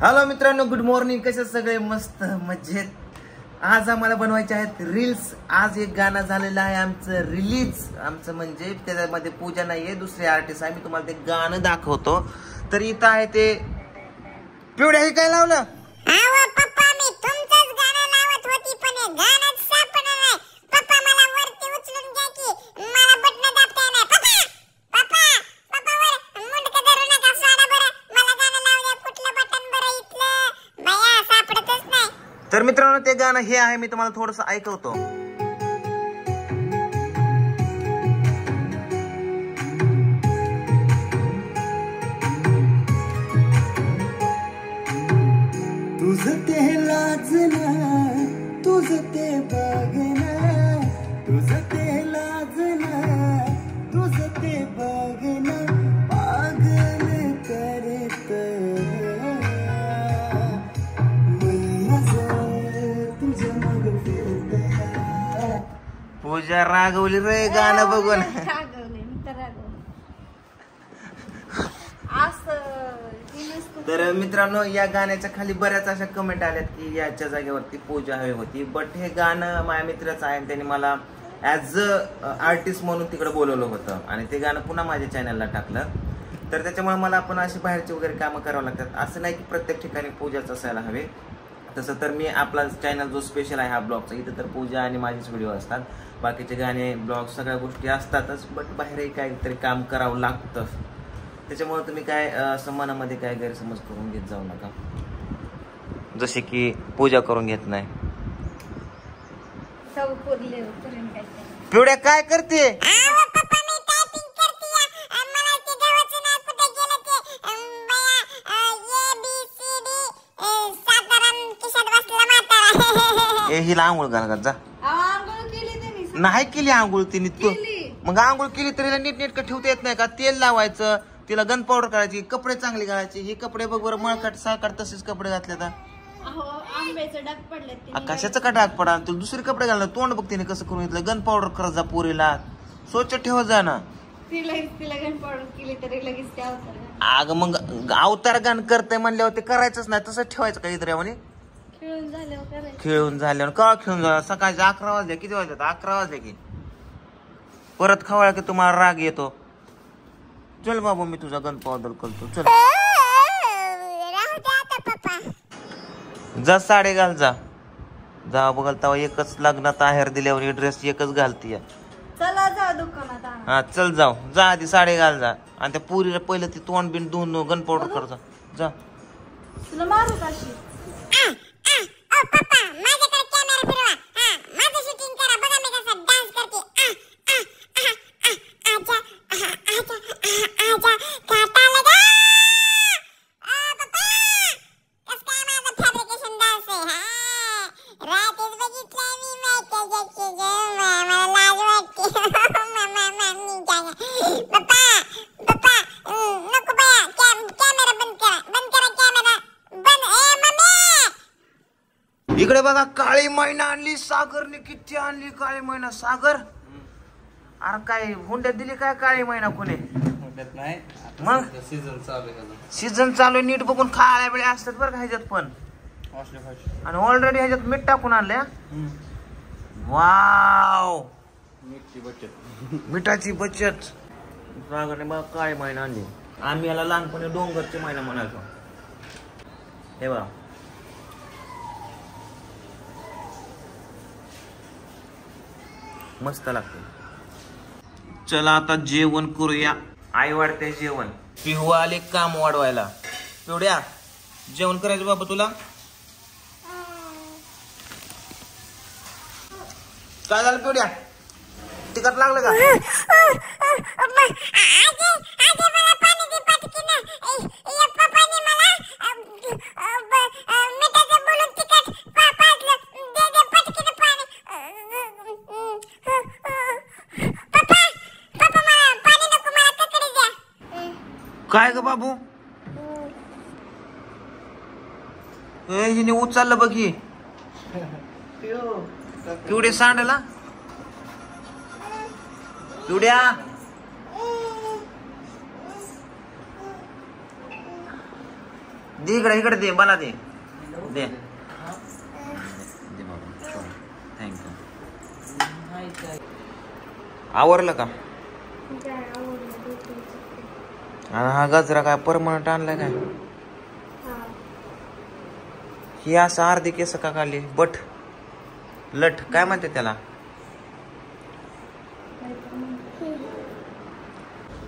Hello मित्रांनो, good morning. कसे सगळे? मस्त मजेत. आज आम्हाला बनवायचे आहेत रील्स. आज एक गाणं झालेलं आहे आमचं रिलीज. आमचं म्हणजे त्याच्यामध्ये पूजा नाहीये, दुसरे आर्टिस्ट आहे. मी तुम्हाला ते गाणं दाखवतो. तर इथं आहे ते पिवड्या. हे काय लावलं? पप्पा मी तुमचंच गाणं लावत होती पण हे गाणंच सापडलं नाही. पप्पा मला वरती उचलून घ्या की मला बटन दाबता नाही. पप्पा वर मुंडकं धरू नका, सोडा बरं. मला गाणं लावू द्या. कुठलं बटन बरं इथलं? भैया सापडतच नाही. तर मित्रांनो, ते गाणं हे आहे. मी तुम्हाला थोडंसं ऐकवतो. तुझं ते लाजणं, तुझं ते बघणं, तुझं ते लाजणं, तुझं ते बघणं पागल करत तुझ्या मग फिरत. पूजा रागवली रे गाणं बघून. तर मित्रांनो, या गाण्याच्या खाली बऱ्याच अशा कमेंट आल्यात की याच्या जागेवरती पूजा हवी होती. बट हे गाणं माझ्या मित्राचं आहे. त्यांनी मला ॲज अ आर्टिस्ट म्हणून तिकडे बोलवलं होतं आणि ते गाणं पुन्हा माझ्या चॅनलला टाकलं. तर त्याच्यामुळे मला पण अशी बाहेरची वगैरे कामं करावं लागतात. असं नाही की प्रत्येक ठिकाणी पूजाच असायला हवे. तसं तर मी आपला चॅनल जो स्पेशल आहे हा ब्लॉगचा, इथं तर पूजा आणि माझेच व्हिडिओ असतात. बाकीचे गाणे ब्लॉग सगळ्या गोष्टी असतातच. बट बाहेरही काहीतरी काम करावं लागतं. त्याच्यामुळे तुम्ही काय असं मनामध्ये काय गैरसमज करून घेत जाऊ नका. जसे की पूजा करून घेत नाही. पिवड्या काय करते? हिला आंघोळ घालत जा. नाही केली आंघोळ तिने. तू मग आंघोळ केली तरी नीट नेटकं ठेवता येत नाही का? तेल लावायचं, तिला गन पावडर करायची, कपडे चांगले घालायचे. हे कपडे बघ बरं, मळकाट साळकाट तसेच कपडे घातले तर कशाचं का डाग पडा? तुला दुसरे कपडे घालणार. तोंड बघ तिने कसं करून घेतलं. गन पावडर करत जा पोरीला, स्वच्छ ठेवत जा ना. अगं मग अवतार गाण करते म्हणल्यावर ते करायचंच नाही. तसं ठेवायचं का इतर म्हणे? खेळून झाल्यावर का खेळून झालं? सकाळचे 11 वाजले. किती वाजले? 11 वाजले की परत खवळा की तुम्हाला राग येतो. चल बाबू, मी तुझा गन पावडर करतो. चल जा, साडे घाल जा. जा बघाल तेव्हा एकच लग्नात आहेर दिल्यावर ड्रेस एकच घालती. चला जाऊ दुकानात. हा चल जाऊ. जा आधी साडे घाल जा. आणि त्या पुरीला पहिलं ती तोंड बिन धुवून गन पावडर कर जा. जा. तुला मारू काशी? पप्पा माझ्याकडे कॅमेरा फिरवा. माझं शूटिंग करा. बघा मी कसा डान्स करते. आजा काटा लगा. पप्पा कस काय माझं फॅब्रिकेशन डान्स आहे? रात्रीच बघितलंय मी त्याच्याची मला लाज वाटते. पप्पा नको बाया. कॅमेरा बंद करा. कॅमेरा बंद. मम्मी इकडे बघा, काळी मैना आणली. सागरने किती आणली काळी मैना? सागर, अरे काय हुंड्यात दिली काय काळी मैना? कोणी नाही मग सीझन चालू. नीट बघून खायला वेळे असतात बरं का ह्याच्यात पण. आणि ऑलरेडी ह्याच्यात मीठ टाकून आणलंय. वाव, मिठाची बचत. सागरने बघा काळी मैना आणली. आम्ही याला लहानपणी डोंगरची मैना म्हणायचो. हे बघा, मस्त लागते. चला आता जेवण करूया. आई वाढते जेवण. पिहू आले काम वाढवायला. पिवड्या, जेवण करायचं बाबा तुला? काय झालं पिवड्या? तिखट लागलं का? काय ग बाबू? हिने उचललं बघी. पिवडे सांडला. पिवड्या, दे इकडे दे मला दे दे थँक्यू. आवरलं का? आणि हा गजरा काय परमनंट आणलाय काय? ही असं अर्धी केस का काढली? बट लट काय म्हणते त्याला?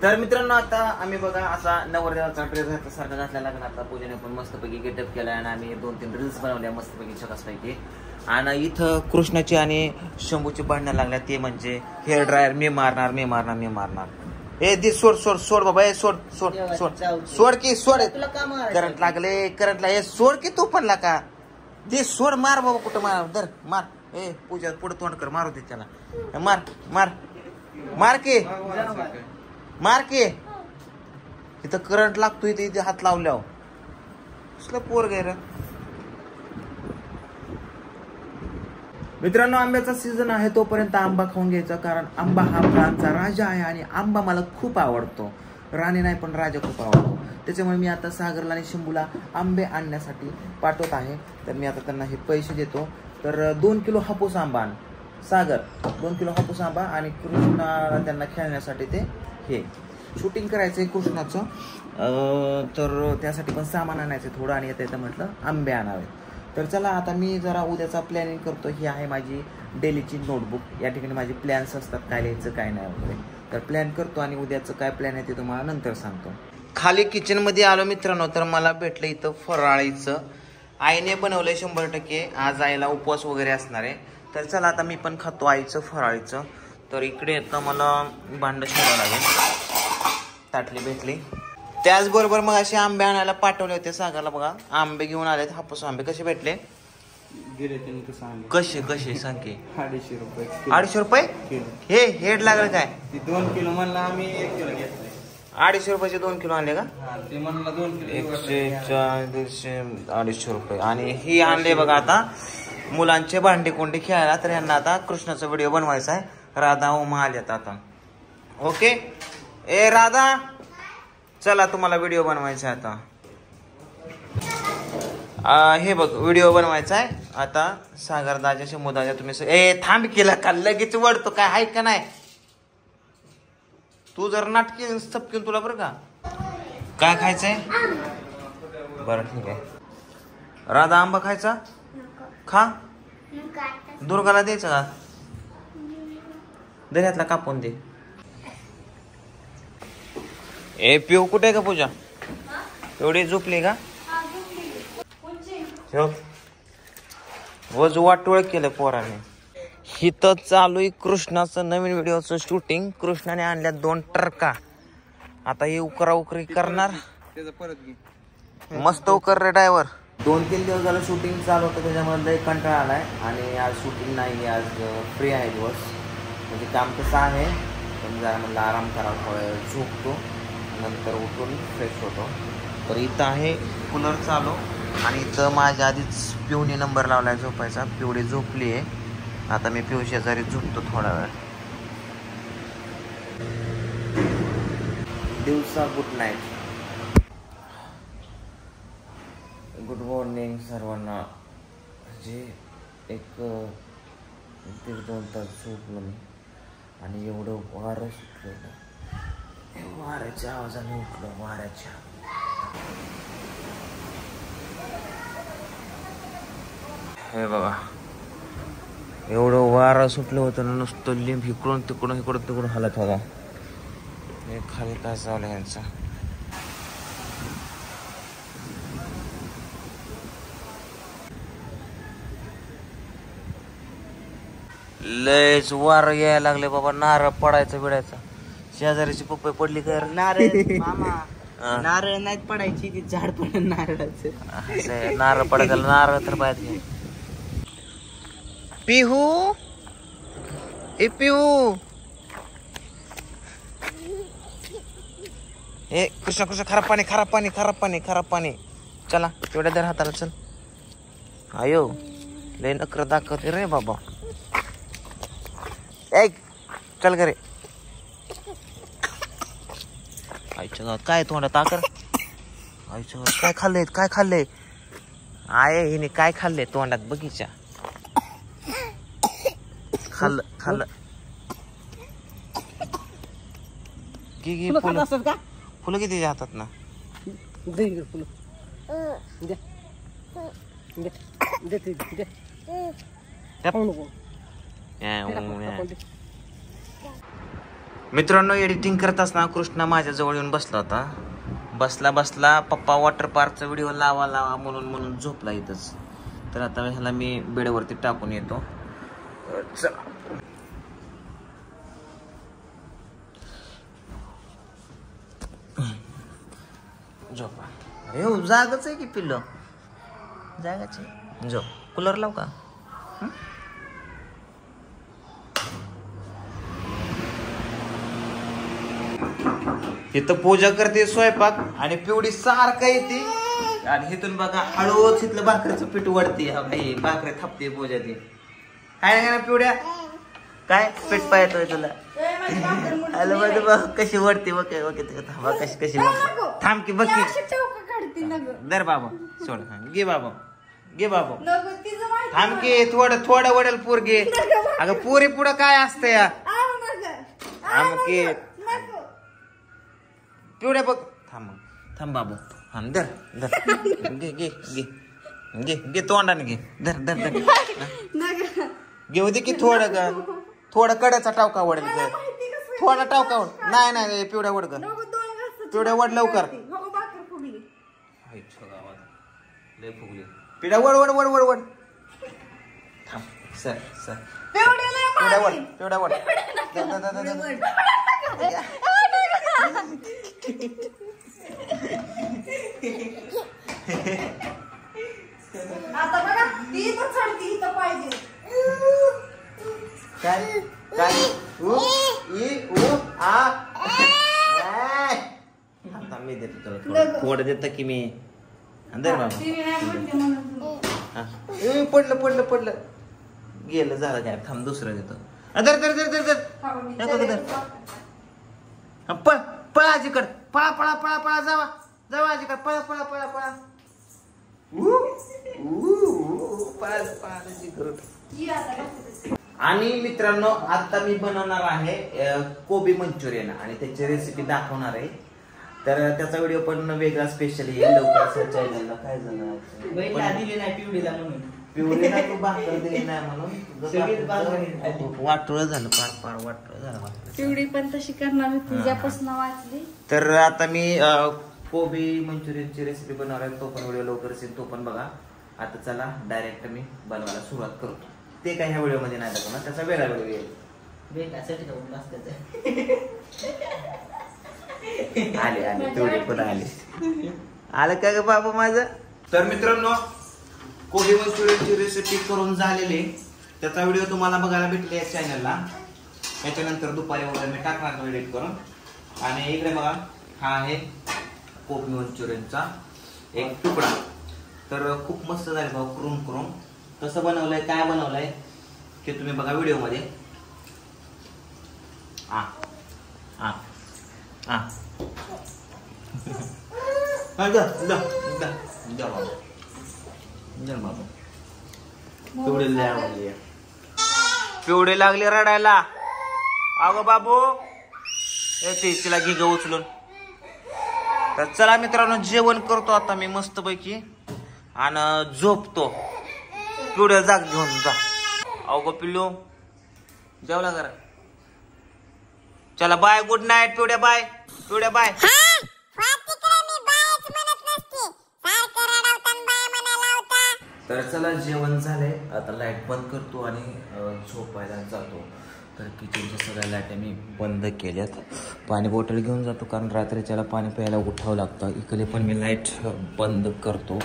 तर मित्रांनो आता आम्ही बघा असा नवरदेवाचा ड्रेस सारखा घातला लग्नातला. पूजेने पण मस्तपैकी गेटअप केलाय आणि आम्ही 2-3 रील्स बनवल्या मस्तपैकी छकासपैकी. आणि इथं कृष्णाची आणि शंभूची भांडणं लागल्या ते म्हणजे हेअर ड्रायर मी मारणार. ए दे सोड बाबा. ए सोड की सोड. करंट लागले करंटला. ए सोड की तू पण लागा. दे सोड. मार बाबा. कुठं मार? धर मार. ए पूजा पुढे तोंड कर. मारू दे त्याला. मार की इथं करंट लागतोय इथे हात लावल्यावर. कसलं पोर गैर. मित्रांनो आंब्याचा सीझन आहे तोपर्यंत आंबा खाऊन घ्यायचा, कारण आंबा हा फळांचा राजा आहे आणि आंबा मला खूप आवडतो. राणी नाही पण राजा खूप आवडतो. त्याच्यामुळे मी आता सागरला आणि शंभूला आंबे आणण्यासाठी पाठवत आहे. तर मी आता त्यांना हे पैसे देतो. तर 2 किलो हापूस आंबा आण सागर. 2 किलो हापूस आंबा आणि कृष्णाला त्यांना खेळण्यासाठी ते हे शूटिंग करायचंय कृष्णाचं. तर त्यासाठी पण सामान आणायचं थोडं आणि येतं म्हटलं आंबे आणावे. तर चला आता मी जरा उद्याचा प्लॅनिंग करतो. ही आहे माझी डेलीची नोटबुक. या ठिकाणी माझे प्लॅन्स असतात काय लिहायचं काय नाही वगैरे. तर प्लॅन करतो आणि उद्याचं काय प्लॅन आहे ते तुम्हाला नंतर सांगतो. खाली किचनमध्ये आलो मित्रांनो तर मला भेटलं इथं फराळीचं. आईने बनवलंय 100%. आज आईला उपवास वगैरे असणार आहे. तर चला आता मी पण खातो आईचं फराळीचं. तर इकडे येतं मला भांडं शिरावं लागेल. ताटली भेटली. त्याचबरोबर मग असे आंबे आणायला पाठवले होते सागरला. बघा आंबे घेऊन आलेत. हापूस आंबे कसे भेटले? कसे सांग की? 250 रुपये. 250 रुपये हे हेड लागलं काय? 2 किलो म्हणलं आम्ही 1 किलो घेतले. 250 रुपयाचे 2 किलो आणले का? ते म्हणलं 2 किलो 140, 250 रुपये. आणि ही आणले बघा आता मुलांचे भांडे कोंडे खेळायला. तर यांना आता कृष्णाचा व्हिडिओ बनवायचा आहे. राधा उमा आल्यात आता. ओके ए राधा चला तुम्हाला व्हिडिओ बनवायचा आहे आता. हे बघ व्हिडिओ बनवायचा आहे आता. सागर दाजा शंभूदाजा तुम्ही ए थांब केला का लगेच वळतो काय आहे का नाही? तू जर नाटकी चपकीन तुला बरं का. काय खायचंय? बरं ठीक आहे. राधा आंबा खायचा खा. दुर्गाला द्यायचा का? दर्यातला कापून दे. ए पिऊ कुठे आहे का पूजा? एवढी झोपली का? वज वाटोळ केलं पोराने. हिथं चालू आहे कृष्णाचं नवीन व्हिडिओचं शूटिंग. कृष्णाने आणल्या 2 टरका. आता ही उकरी करणार. मस्त उकर रे ड्रायव्हर. 2-3 दिवस झालं शूटिंग चालू होतं त्याच्यामध्ये कंटाळा आलाय. आणि आज शूटिंग नाही. आज फ्री आहे दिवस. म्हणजे काम कसं आहे पण जरा म्हणलं आराम करा. थोडं झोपतो नंतर उठून फ्रेश होतो. तर इथं आहे कूलर चालू आणि इथं माझ्या आधीच पिऊने नंबर लावलाय झोपायचा. पिवडी झोपली आहे. आता मी पिऊ शेजारी झोपतो थोडा वेळ. दिवसा गुड नाईट. गुड मॉर्निंग सर्वांना. जे 1-2 तास झोपलो मी आणि एवढं वारं सुटलं. वाऱ्याच्या आवाजाने उठलो. वाऱ्याच्या हे बघा एवढं वारं सुटलं होतं ना. नुसतं लिंब इकडून तिकडून हालत होता. हे खाली काय चालू आहे यांचा. लयच वार यायला लागले बाबा. नारळ पडायचं बिडायचं. शेजारीची पपई पडली कर. नारळ मामा नारळ नाहीत पडायची ती झाड पडलं नारळाचं. नारळ पडायचं. नारळ तर पाहिजे. पिहू ए पिहू ए कृष्ण खराब पाणी चला तेवढ्या दर हाताला चल. आयो लय नकर दाखवते रे बाबा. ऐक चल घरे. आईच्या गावात काय तोंडा ताकर काय खाल्लंय काय खाल्लंय आय हिने काय खाल्लंय तोंडात बगीचा खाल्लं खाल्लं की फुलं किती हातात ना मित्रांनो एडिटिंग करत असताना कृष्णा माझ्या जवळ येऊन बसला होता बसला बसला पप्पा वॉटर पार्कचा व्हिडिओ लावा लावा म्हणून झोपला इथंच तर आता ह्याला मी बेडवरती टाकून येतो चला झोपा अरे हो जागच आहे की पिल्लो जागाच आहे झोप कूलर लाव का इथं पूजा करते स्वयंपाक आणि पिवडी सारखं येते आणि इथून बघा हळूच इथलं भाकरीचं पीठ वडते हा भाई भाकरी थापते पूजा ती काय ना पिवड्या काय पीठ पाहतोय तुला हॅलो माझं बघ कशी वडते बघ थांबा कशी कशी थांब की बघ की दर बाबा सोड घे बाबा घे बाबा थांब की थोडं वडेल पोर घे अगं पोरी पुढं काय असतं या थांब की पिवड्या बघ थांब थांब बाबू हा दर दर घे घे घे घे घे तोंडाने घे धर धर धर घेऊ दे की थोडं ग थोडं कड्याचा टावका वडेल ग थोडा टावका वड नाही नाही पिवड्या वड ग पिवड्या वड लवकर फुगली पिवड्या वड वड वड वड वड थांब सर सर पिवड्या वड पिवड्या वड आता बघा ती पण चढती इथं पाहिजे काय काय उ ई उ आ आता मी देतो तुला थोडं देतं की मी अंदर बाबा पडलं पडलं पडलं गेलं झालं काय थांब दुसरं देतो दर दर दर दर दर पळ पळा आजीकड पळा पळा पळा पळा जावा जावा आजीकड पळा पळा पळा पळा आणि मित्रांनो आता मी बनवणार आहे कोबी मंचुरियन आणि त्याची रेसिपी दाखवणार आहे तर त्याचा व्हिडिओ पण वेगळा स्पेशल येईल लवकर चॅनलला काय झालं पिवडीला म्हणून पिवळीला तू भाकर दिली नाही म्हणून वाटोळ झालं पार पार वाटोळ झालं पिवडी पण तशी करणार तुझ्यापासून वाचली तर आता मी कोबी मंचुरियनची रेसिपी बनवणार आहे तो पण व्हिडिओ लवकर असेल तो पण बघा आता चला डायरेक्ट मी बनवायला सुरुवात करतो ते काय ह्या व्हिडिओ मध्ये नाही दाखवणार त्याचा वेगळा व्हिडिओ येईल आले आले तेवढे पण आले आलं काय ग बाबा माझं तर मित्रांनो कोबी मंचुरियनची रेसिपी करून झालेली त्याचा व्हिडिओ तुम्हाला बघायला भेटले या चॅनलला त्याच्यानंतर दुपारी वगैरे मी टाकणार तो एडिट करून आणि इकडे बघा हा आहे कोबी मंचुरियनचा एक तुकडा तर खूप मस्त झाले भाऊ करून करून कसं बनवलंय काय बनवलंय ते तुम्ही बघा व्हिडिओ मध्ये आ आ आ पिवडे लागले रडायला अगं बाबू येते तिला घे ग उचलून तर चला मित्रांनो जेवण करतो आता मी मस्त पैकी आणि झोपतो पिवड्या जाग घेऊन जा अवघ पिल्लू जेवला करा चला बाय गुड नाईट पिवड्या बाय पिवड्या बाय तर चला जेवण झालंय आता लाईट बंद करतो आणि झोपायला जातो तर किचनच्या सगळ्या लाईट मी बंद केल्यात पाणी बॉटल घेऊन जातो कारण रात्रीच्याला पाणी प्यायला उठावं लागतं इकडे पण मी लाईट बंद करतो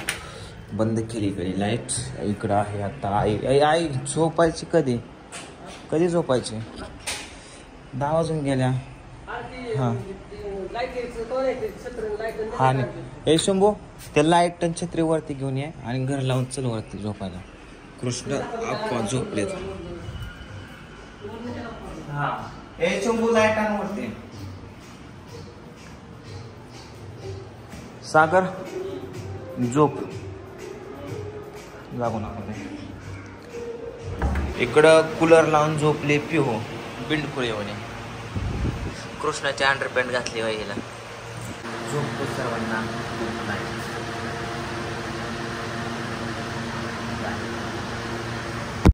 बंद केली इकडे लाईट इकडं आहे आता आई आई झोपायची कधी कधी झोपायची 10 वाजून गेल्या हां हा नाही हे शंभू ते लाईट आणि छत्रीवरती घेऊन ये आणि घर लावून चल वरती झोपायला कृष्ण आप्पा झोपलेत हा हे शंभू लाईट आणि वरती सागर झोप जागू नका. इकडं कूलर लावून झोपले पिहो बिंडकुळे म्हणे. कृष्णाची अंडरपॅन्ट घातली बाईला. झोपतो सर्वांना.